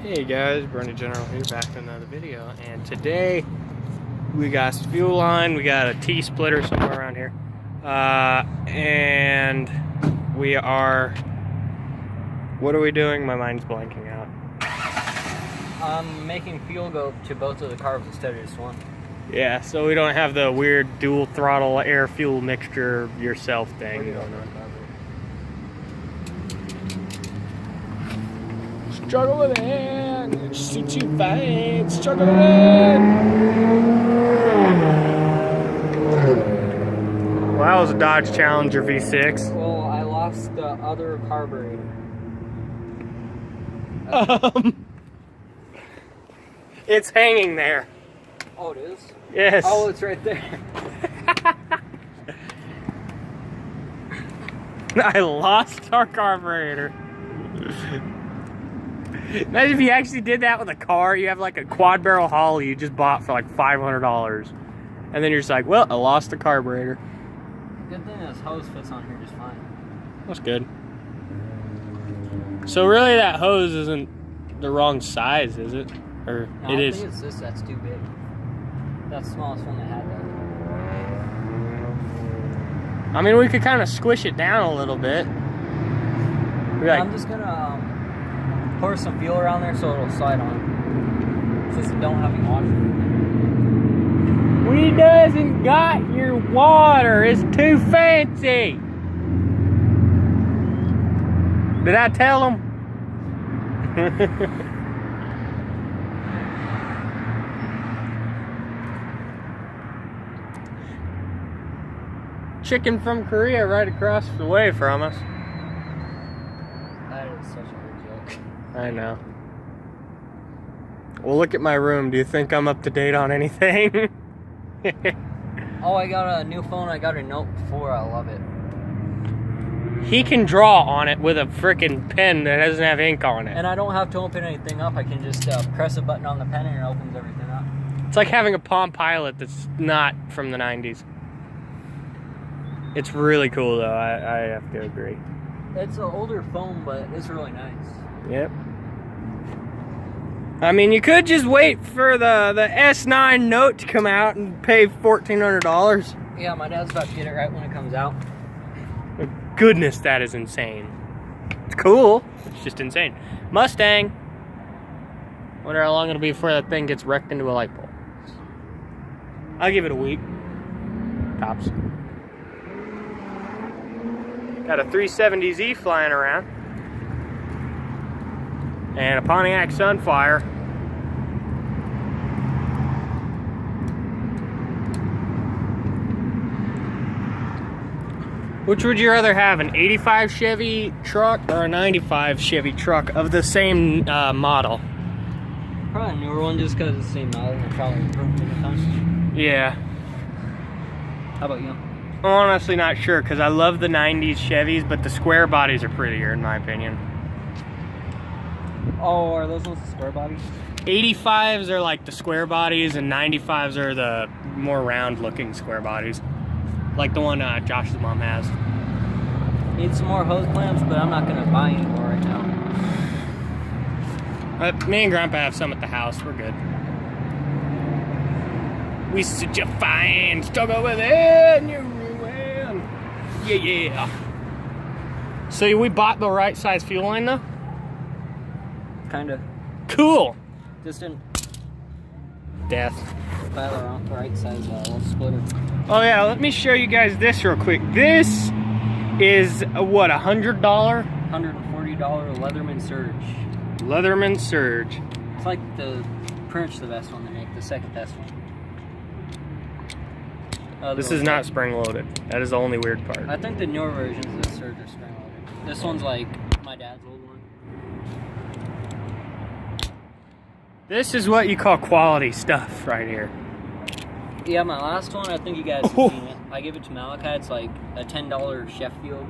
Hey guys, Bernie General here, back with another video, and today we got a fuel line, we got a T-splitter somewhere around here, and we are, what are we doing? My mind's blanking out. I'm making fuel go to both of the carbs instead of just one. Yeah, so we don't have the weird dual throttle air fuel mixture yourself thing going on. Struggle with it, see too fine, struggle with it. Well, that was a Dodge Challenger V6. Well, I lost the other carburetor. It's hanging there. Oh, it is? Yes. Oh, it's right there. I lost our carburetor. Imagine if you actually did that with a car. You have like a quad barrel Holly you just bought for like $500. And then you're just like, well, I lost the carburetor. Good thing this hose fits on here just fine. That's good. So really that hose isn't the wrong size, is it? Or No, it I is? think it's this that's too big. That's the smallest one they had though. I mean, we could kind of squish it down a little bit. Like, I'm just gonna pour some fuel around there so it'll slide on. Since it don't have any water. we doesn't got your water. It's too fancy. Did I tell him? Chicken from Korea right across the way from us. That is such a good joke. I know. Well, look at my room. Do you think I'm up to date on anything? Oh, I got a new phone. I got a Note 4. I love it. He can draw on it with a frickin' pen that doesn't have ink on it. And I don't have to open anything up. I can just press a button on the pen and it opens everything up. It's like having a Palm Pilot that's not from the 90s. It's really cool, though. I have to agree. It's an older phone, but it's really nice. Yep. I mean, you could just wait for the S9 Note to come out and pay $1,400. Yeah, my dad's about to get it right when it comes out. Goodness, that is insane. It's cool. It's just insane. Mustang. Wonder how long it'll be before that thing gets wrecked into a light pole. I'll give it a week. Tops. Got a 370Z flying around. And a Pontiac Sunfire. Which would you rather have, an 85 Chevy truck or a 95 Chevy truck of the same model? Probably a newer one just because it's the same model and probably improved in the time. Yeah. How about you? I'm honestly not sure because I love the 90s Chevys, but the square bodies are prettier in my opinion. Oh, are those ones the square bodies? 85s are like the square bodies and 95s are the more round looking square bodies. Like the one Josh's mom has. Need some more hose clamps, but I'm not going to buy any more right now. Me and Grandpa have some at the house. We're good. We such a fine struggle with it and you ruin. Yeah. So we bought the right size fuel line though? Kind of. Cool. Just didn't Death. buy the right size little splitter. Oh yeah, let me show you guys this real quick. This is what, $100? $140 Leatherman Surge. Leatherman Surge. It's like pretty much the best one they make, the second best one. This is not spring loaded. That is the only weird part. I think the newer versions of the Surge are spring loaded. This one's like my dad's old one. This is what you call quality stuff right here. Yeah, my last one, I think you guys have seen it. I give it to Malachi. It's like a $10 Sheffield.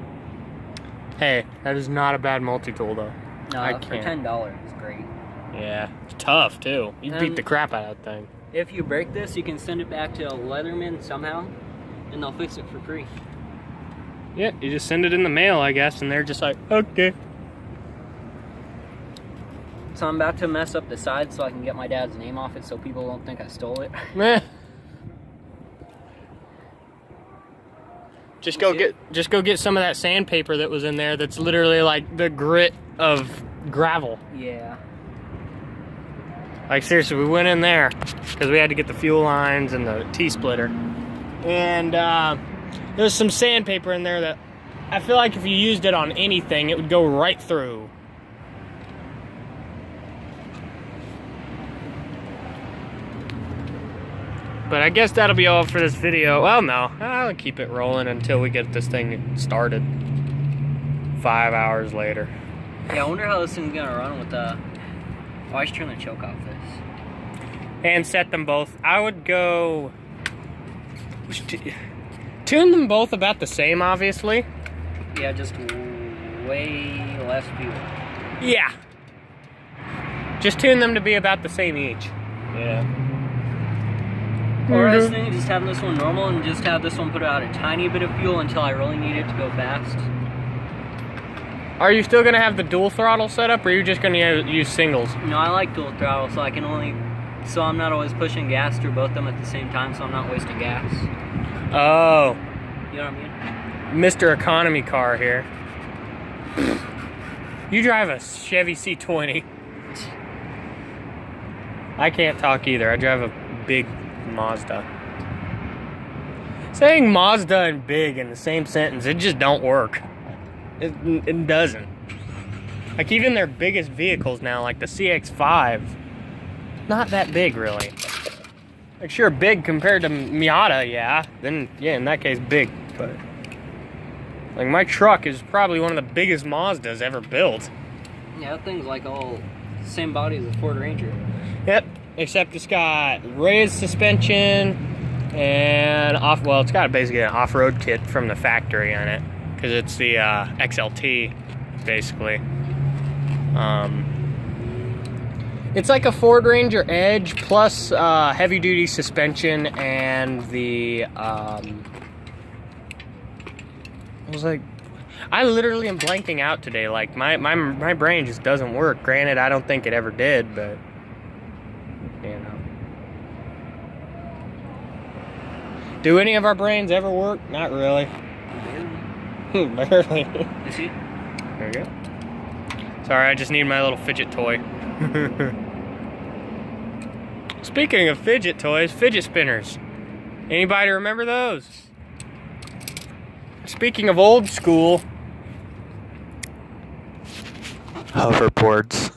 Hey, that is not a bad multi-tool though. No, for $10, it's great. Yeah, it's tough too. You beat the crap out of that thing. If you break this, you can send it back to Leatherman somehow, and they'll fix it for free. Yeah, you just send it in the mail, I guess, and they're just like, okay. So I'm about to mess up the side so I can get my dad's name off it so people don't think I stole it. Meh. Just go get some of that sandpaper that was in there that's literally like the grit of gravel. Yeah. Like seriously, we went in there because we had to get the fuel lines and the T-splitter. And there's some sandpaper in there that I feel like if you used it on anything, it would go right through. But I guess that'll be all for this video. Well, no, I'll keep it rolling until we get this thing started. 5 hours later. Yeah, I wonder how this thing's gonna run with the... Oh, I should turn the choke off this. And set them both. I would go... Tune them both about the same, obviously. Yeah, just way less fuel. Yeah. Just tune them to be about the same each. Yeah. Or I was thinking just having this one normal and just have this one put out a tiny bit of fuel until I really need it to go fast. Are you still going to have the dual throttle set up, or are you just going to use singles? No, I like dual throttle, so I can only... So I'm not always pushing gas through both of them at the same time, so I'm not wasting gas. Oh. You know what I mean? Mr. Economy car here. You drive a Chevy C20. I can't talk either. I drive a big Mazda. Saying Mazda and big in the same sentence, it just don't work. It doesn't. Like even their biggest vehicles now, like the CX-5, not that big really. Like sure, big compared to Miata, yeah. Then yeah, in that case, big. But like my truck is probably one of the biggest Mazdas ever built. Yeah, that thing's like all same body as a Ford Ranger. Yep, except it's got raised suspension and well, it's got basically an off-road kit from the factory on it because it's the XLT, basically. It's like a Ford Ranger Edge plus heavy-duty suspension and the I literally am blanking out today. Like my brain just doesn't work. Granted, I don't think it ever did, but you know. Do any of our brains ever work? Not really. Barely. You see? There we go. Sorry, I just need my little fidget toy. Speaking of fidget toys, fidget spinners. Anybody remember those? Speaking of old school, hoverboards.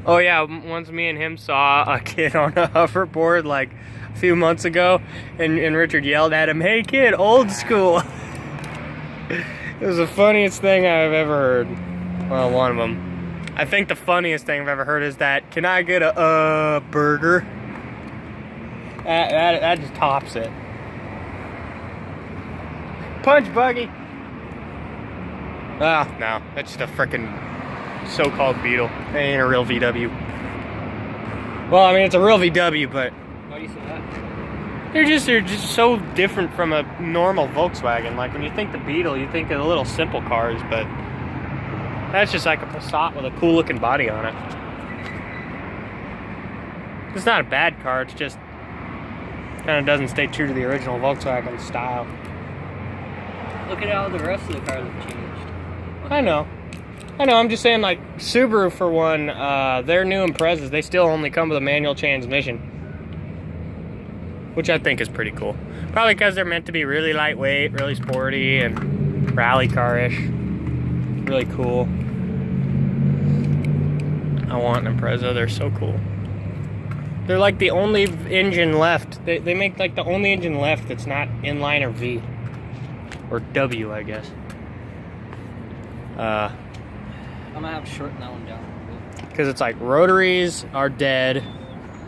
Oh yeah, once me and him saw a kid on a hoverboard like a few months ago, and Richard yelled at him, "Hey kid, old school." It was the funniest thing I've ever heard. Well, one of them. I think the funniest thing I've ever heard is that, "Can I get a burger?" That just tops it. Punch buggy. Ah, no, that's just a frickin' so-called Beetle. It ain't a real VW. Well, I mean, it's a real VW, but Why do you say that? they're just so different from a normal Volkswagen. Like when you think the Beetle, you think of the little simple cars, but that's just like a Passat with a cool-looking body on it. It's not a bad car. It's just kind of doesn't stay true to the original Volkswagen style. Look at how the rest of the cars have changed. I know. I'm just saying, like, Subaru, for one, their new Imprezas, they still only come with a manual transmission. Which I think is pretty cool. Probably because they're meant to be really lightweight, really sporty, and rally car-ish. Really cool. I want an Impreza. They're so cool. They're like the only engine left. They make like the only engine left that's not inline or V. Or W, I guess. I'm gonna have to shorten that one down a little bit. Because it's like rotaries are dead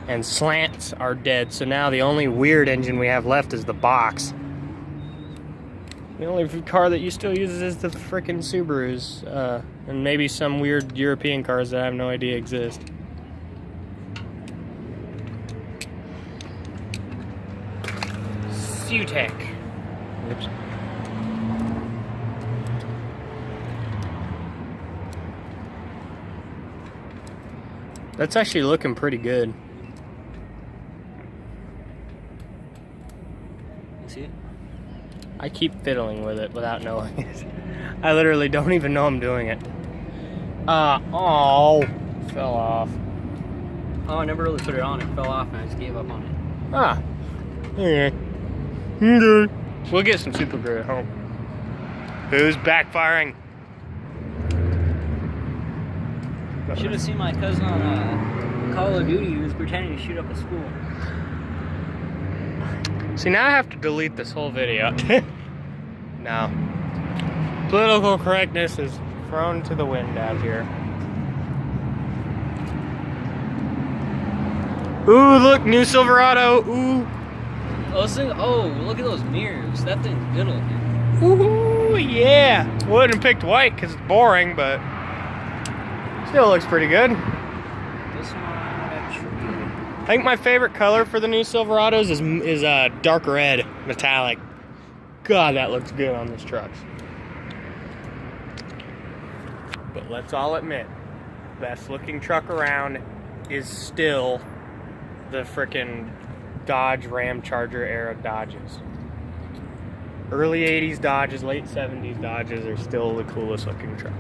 and slants are dead. So now the only weird engine we have left is the box. The only car that you still uses is the frickin' Subarus. And maybe some weird European cars that I have no idea exist. Sutec. Oops. That's actually looking pretty good. You see it? I keep fiddling with it without knowing it. I literally don't even know I'm doing it. Oh, fell off. Oh, I never really put it on. It fell off and I just gave up on it. Ah, okay. Okay. We'll get some super glue at home. Who's backfiring? You should have seen my cousin on Call of Duty. He was pretending to shoot up a school. See, now I have to delete this whole video. No. Political correctness is thrown to the wind out here. Ooh, look, new Silverado. Ooh. Oh, look at those mirrors. That thing's good looking. Ooh, yeah. Wouldn't have picked white because it's boring, but still looks pretty good. This one, I think my favorite color for the new Silverados is dark red, metallic. God, that looks good on this truck. But let's all admit, best looking truck around is still the frickin' Dodge Ram Charger era Dodges. Early 80s Dodges, late 70s Dodges are still the coolest looking truck.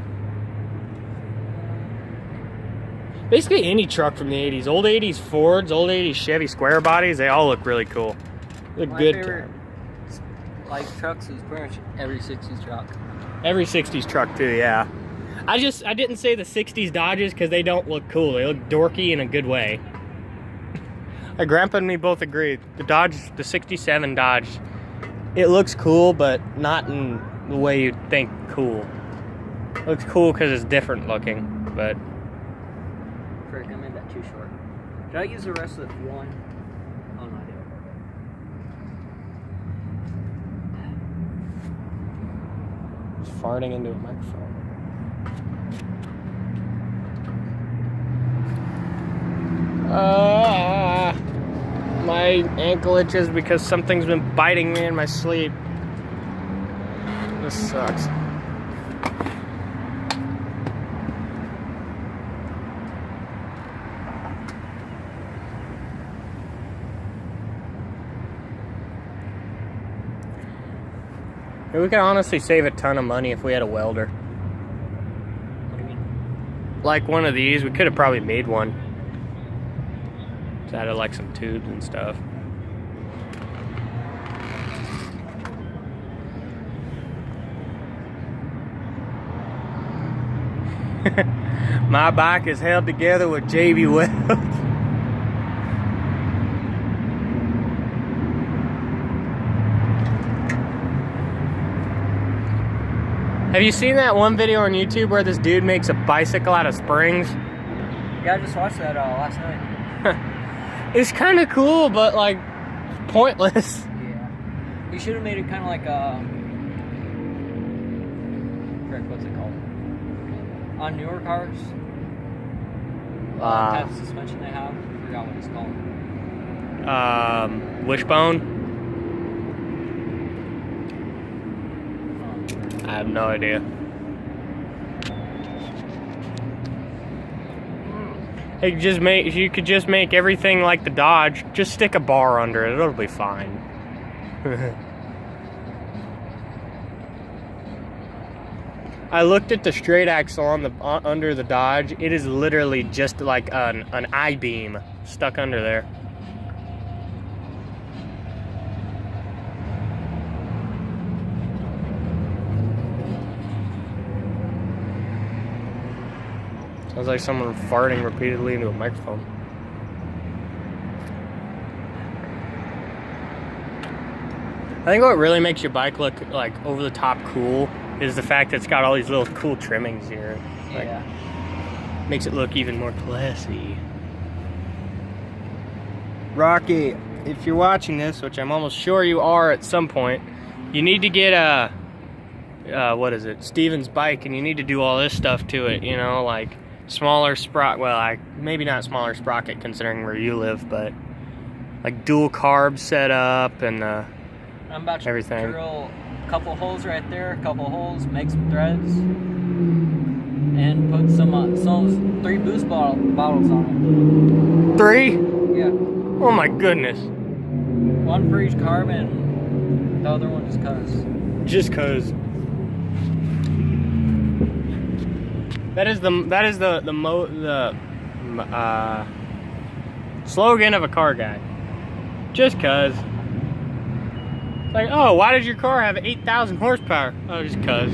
Basically any truck from the 80s. Old 80s Fords, old 80s Chevy square bodies, they all look really cool. Look my good. favorite, like, trucks is pretty much every 60s truck. Every 60s truck too, yeah. I didn't say the 60s Dodges because they don't look cool. They look dorky in a good way. My grandpa and me both agree. The 67 Dodge, it looks cool, but not in the way you'd think cool. It looks cool because it's different looking, but... Frick, I made that too short. Did I use the rest of the fuel line? Oh, no, I didn't. Just farting into a microphone. My ankle itches because something's been biting me in my sleep. This sucks. We could honestly save a ton of money if we had a welder. What do you mean? Like one of these, we could have probably made one. Just added like some tubes and stuff. My bike is held together with JB Welds. Have you seen that one video on YouTube where this dude makes a bicycle out of springs? Yeah, I just watched that last night. It's kind of cool, but like pointless. Yeah. You should have made it kind of like frick, what's it called? On newer cars. Type of suspension they have. I forgot what it's called. Wishbone. I have no idea. You could just make everything like the Dodge. Just stick a bar under it. It'll be fine. I looked at the straight axle on the under the Dodge. It is literally just like an I-beam stuck under there. Sounds like someone farting repeatedly into a microphone. I think what really makes your bike look like over the top cool is the fact that it's got all these little cool trimmings here. Like, Yeah. makes it look even more classy. Rocky, if you're watching this, which I'm almost sure you are at some point, you need to get what is it, Steven's bike, and you need to do all this stuff to it, you know, like smaller sprocket, well, maybe not smaller sprocket considering where you live, but like dual carb setup and I'm about to everything. drill a couple holes right there, a couple holes, make some threads, and put some 3 boost bottles on 3? them. Yeah. Oh my goodness. 1 for each carb and the other one just cause. Just cause. That is the slogan of a car guy. Just cause. It's like, oh, why does your car have 8,000 horsepower? Oh, just cause.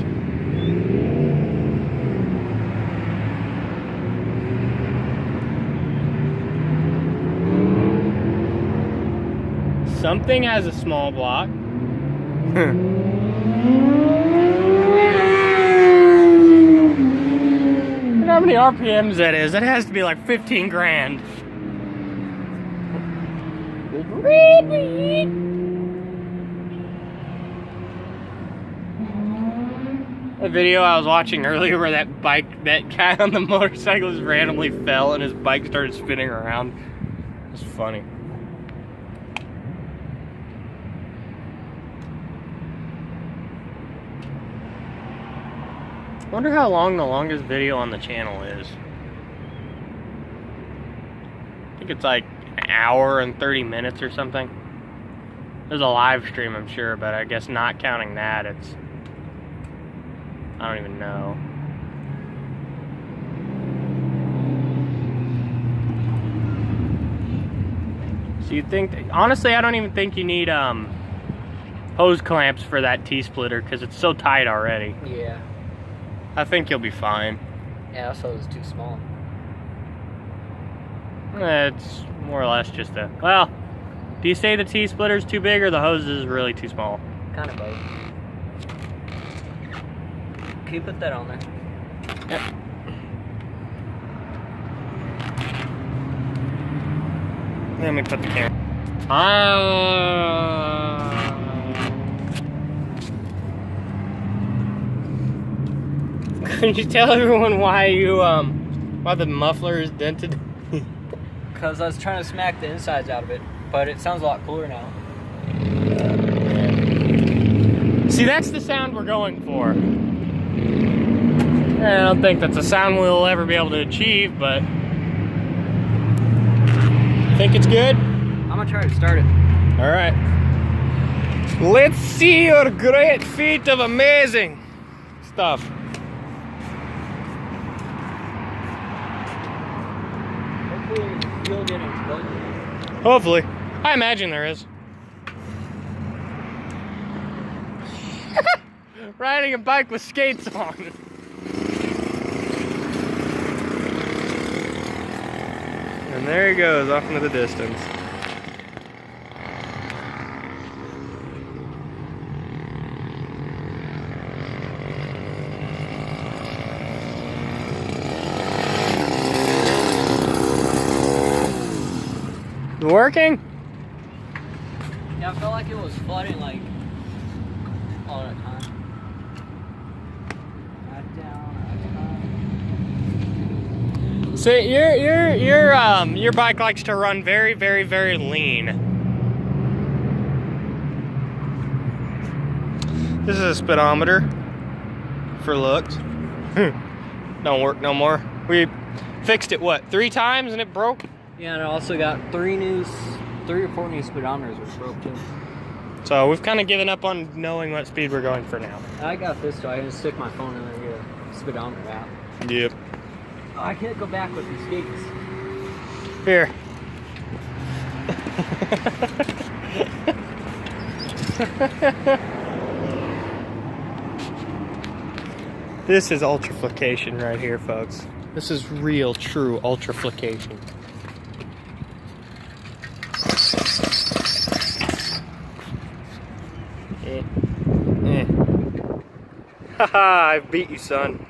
Something has a small block. How many RPMs that is? That has to be like 15 grand. A video I was watching earlier where that guy on the motorcycle just randomly fell and his bike started spinning around. It was funny. I wonder how long the longest video on the channel is. I think it's like an hour and 30 minutes or something. There's a live stream, I'm sure, but I guess not counting that, it's... I don't even know. So you think... Honestly, I don't even think you need hose clamps for that T-splitter because it's so tight already. Yeah. I think you'll be fine. Yeah, I thought it was too small. It's more or less just a... Well, do you say the T-splitter's too big or the hose is really too small? Kind of both. Can you put that on there? Yep. Let me put the camera. Can you tell everyone why why the muffler is dented? Because I was trying to smack the insides out of it, but it sounds a lot cooler now. See, that's the sound we're going for. I don't think that's a sound we'll ever be able to achieve, but think it's good? I'm gonna try to start it. All right. Let's see your great feat of amazing stuff. Hopefully you'll get it. Hopefully. I imagine there is. Riding a bike with skates on. And there he goes, off into the distance. Working? Yeah, I felt like it was flooding like all the time. So your bike likes to run very, very, very lean. This is a speedometer for looks. Don't work no more. We fixed it, what, 3 times and it broke? Yeah, and I also got 3 or 4 new speedometers which broke too. So we've kind of given up on knowing what speed we're going for now. I got this, so I can stick my phone in there and get a speedometer out. Yep. Oh, I can't go back with the skates. Here. This is ultraflication right here, folks. This is real, true ultraflication. Haha, I beat you, son.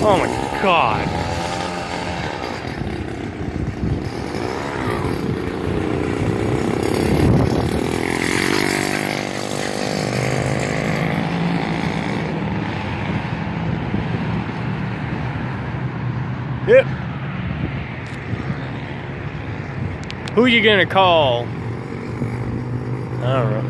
Oh my God. Yep. Who you gonna call? I don't know.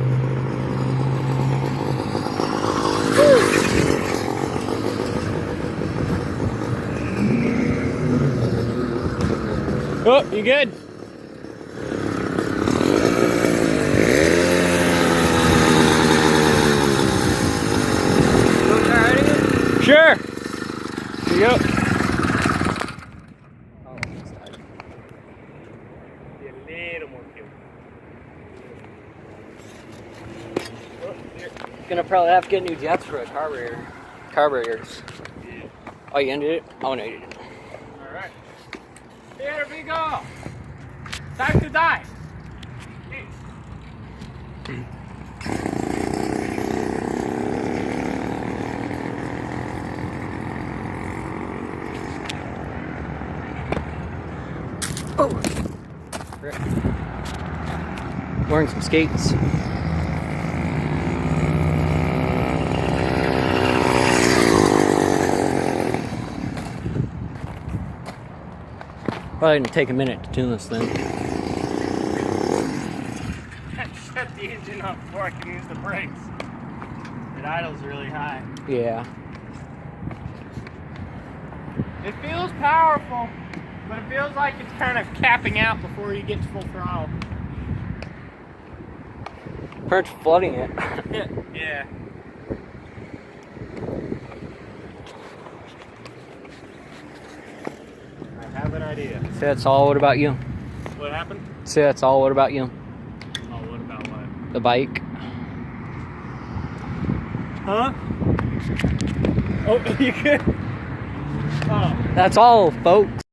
Oh, you good? Sure. Here you go. Oh, it's tight. Be a little more fuel. Oh, here. Gonna probably have to get new jets for a carburetor. Carburetors. Yeah. Oh, you ended it? Oh, no, you didn't. All right. Here we go. Time to die. Oh! Wearing some skates. Probably gonna take a minute to tune this thing. Shut the engine off before I can use the brakes. It idles really high. Yeah. It feels powerful, but it feels like it's kind of capping out before you get to full throttle. Pretty much flooding it. Yeah. I have an idea. Say that's all. What about you? What happened? Say that's all. What about you? Oh, what about what? The bike. Huh? Oh, you good? Oh. That's all, folks.